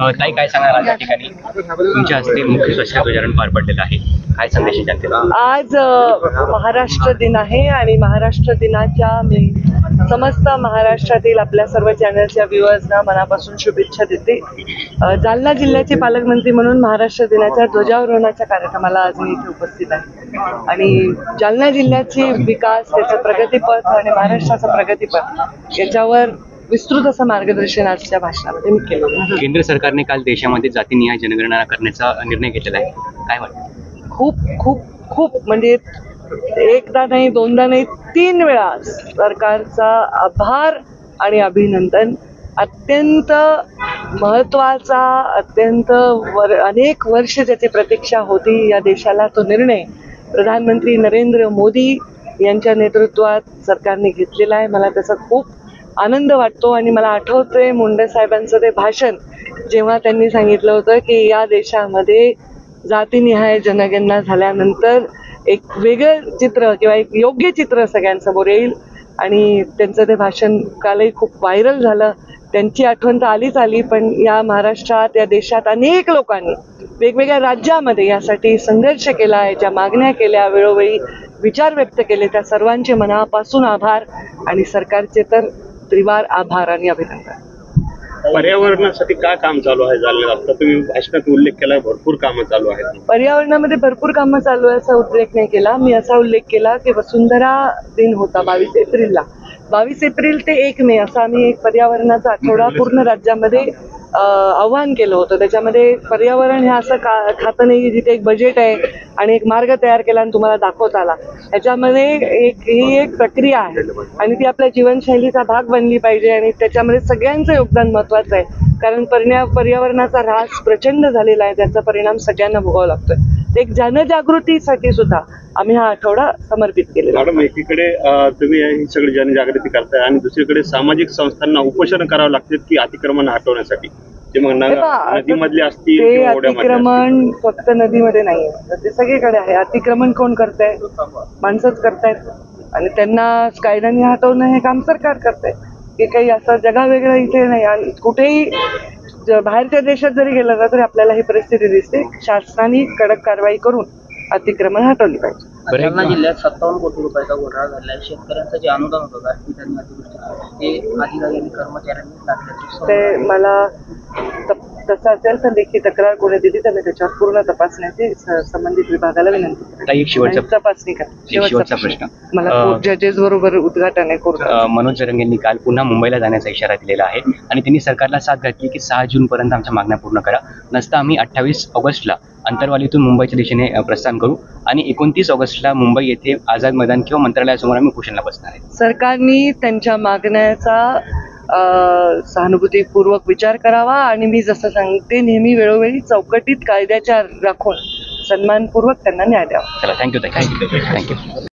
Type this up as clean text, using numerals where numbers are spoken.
ताई काय सांगणार आज या ठिकाणी तुमच्या हस्ते मुख्य स्वच्छता ध्वजारोहण पार पडलेलं आहे, काय संदेश आहे जनतेला? आज महाराष्ट्र दिन आहे आणि महाराष्ट्र दिनाच्या मी समस्त महाराष्ट्रातील आपल्या सर्व चॅनलच्या व्ह्युअर्सना मनापासून शुभेच्छा देते. जालना जिल्ह्याचे पालकमंत्री म्हणून महाराष्ट्र दिनाच्या ध्वजारोहणाच्या कार्यक्रमाला आज मी इथे उपस्थित आहे आणि जालना जिल्ह्याचे विकास, त्याचं प्रगतीपथ आणि महाराष्ट्राचं प्रगतीपथ याच्यावर विस्तृत असं मार्गदर्शन आजच्या भाषणामध्ये मी केलं. केंद्र सरकारने काल देशामध्ये जातीनिहाय जनगणना करण्याचा निर्णय घेतलेला आहे, काय वाटतं? खूप खूप खूप म्हणजे एकदा नाही, दोनदा नाही, 3 वेळा सरकारचा आभार आणि अभिनंदन. अत्यंत महत्त्वाचा, अत्यंत अनेक वर्ष ज्याची प्रतीक्षा होती या देशाला तो निर्णय प्रधानमंत्री नरेंद्र मोदी यांच्या नेतृत्वात सरकारने घेतलेला आहे. मला त्याचा खूप आनंद वाटतो आणि मला आठवतंय मुंडे साहेबांचं ते भाषण, जेव्हा त्यांनी सांगितलं होतं की या देशामध्ये जातीनिहाय जनगणना झाल्यानंतर एक वेगळं चित्र किंवा एक योग्य चित्र सगळ्यांसमोर येईल. आणि त्यांचं ते भाषण कालही खूप व्हायरल झालं. त्यांची आठवण तर आलीच आली, पण या महाराष्ट्रात, या देशात अनेक लोकांनी वेगवेगळ्या राज्यामध्ये यासाठी संघर्ष केला, याच्या मागण्या केल्या, वेळोवेळी विचार व्यक्त केले. त्या सर्वांचे मनापासून आभार आणि सरकारचे तर त्रिवार आभार आणि अभिनंदन. पर्यावरणासाठी काय काम चालू आहे जालन्यात? आता तुम्ही भाषणात उल्लेख केला, भरपूर कामं चालू आहेत. पर्यावरणामध्ये भरपूर कामं चालू आहे असा उल्लेख नाही केला मी. असा उल्लेख केला की वसुंधरा दिन होता 22 एप्रिलला. 22 एप्रिल ते 1 मे असा आम्ही एक पर्यावरणाचा आठवडा पूर्ण राज्यामध्ये आव्हान केलं होतं. त्याच्यामध्ये पर्यावरण हे असं खातं नाही की जिथे एक बजेट आहे आणि एक मार्ग तयार केला आणि तुम्हाला दाखवता आला. ह्याच्यामध्ये ही एक प्रक्रिया आहे आणि ती आपल्या जीवनशैलीचा भाग बनली पाहिजे आणि त्याच्यामध्ये सगळ्यांचं योगदान महत्त्वाचं आहे. कारण पर्यावरणाचा ऱ्हास प्रचंड झालेला आहे, त्याचा परिणाम सगळ्यांना भोगावा लागतोय. एक जनजागृतीसाठी सुद्धा आम्ही हा आठवडा समर्पित केलेला. मॅडम, एकीकडे तुम्ही ही सगळी जनजागृती करताय आणि दुसरीकडे सामाजिक संस्थांना उपोषण करावं लागते की अतिक्रमण हटवण्यासाठी. ते मग नदीमधले असतील, ते अतिक्रमण फक्त नदीमध्ये नाही आहे, ते सगळीकडे आहे. अतिक्रमण कोण करताय? माणसंच करतायत आणि त्यांना कायद्याने हटवणं हे काम सरकार करतंय. की काही असं जगावेगळं इथे नाही. आणि कुठेही बाहेरच्या देशात जरी गेलं ना तरी आपल्याला ही परिस्थिती दिसते. शासनाने कडक कारवाई करून अतिक्रमण हटवली पाहिजे. जालना जिल्ह्यात 57 कोटी रुपयाचा घोटाळा झाला आहे. शेतकऱ्यांचं जे अनुदान होतं गारपीट अतिवृष्टी ते अधिकारी आणि कर्मचाऱ्यांनी टाकल्याचं ते मला तसं असेल तर लेखी तक्रार कोणी दिली तर मी त्याच्यावर पूर्ण तपासण्याची संबंधित विभागाला विनंती एक शेवटचा तपासणी करा. शेवटचा प्रश्न मला जजेस बरोबर उद्घाटन आहे करून. मनोज जरंगेंनी काल पुन्हा मुंबईला जाण्याचा इशारा दिलेला आहे आणि त्यांनी सरकारला साथ घातली की 6 जून पर्यंत आमच्या मागण्या पूर्ण करा, नसता आम्ही 28 ऑगस्टला अंतरवालीतून मुंबईच्या दिशेने प्रस्थान करू आणि 29 ऑगस्टला मुंबई येथे आझाद मैदान किंवा मंत्रालयासमोर आम्ही उपोषणाला बसणार आहे. सरकारने त्यांच्या मागण्याचा सहानुभूतीपूर्वक विचार करावा आणि मी जसं सांगते नेहमी वेळोवेळी चौकटीत कायद्याच्या राखून सन्मानपूर्वक त्यांना न्याय द्यावा. चला, थँक्यू.